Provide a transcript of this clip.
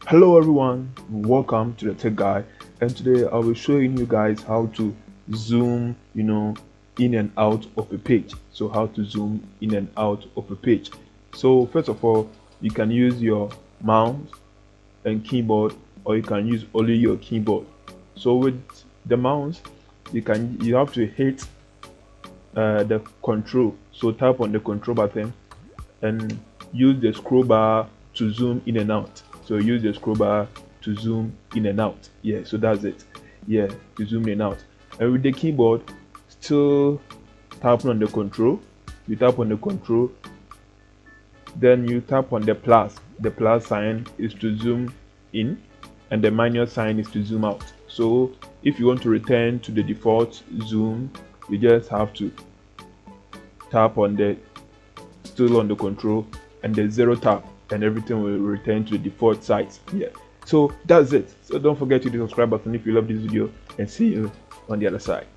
Hello everyone, welcome to the Tech Guy, and today I will be showing you guys how to zoom in and out of a page. So how to zoom in and out of a page. So first of all, you can use your mouse and keyboard, or you can use only your keyboard. So with the mouse, you have to hit the control. So tap on the control button and use the scroll bar to zoom in and out. So use the scroll bar to zoom in and out. Yeah, so that's it. Yeah, to zoom in and out. And with the keyboard, still tap on the control. You tap on the control, then you tap on the plus. The plus sign is to zoom in, and the minus sign is to zoom out. So if you want to return to the default zoom, you just have to tap on the still on the control and the zero tap, and everything will return to the default size. Yeah, so that's it. So don't forget to hit the subscribe button if you love this video, and see you on the other side.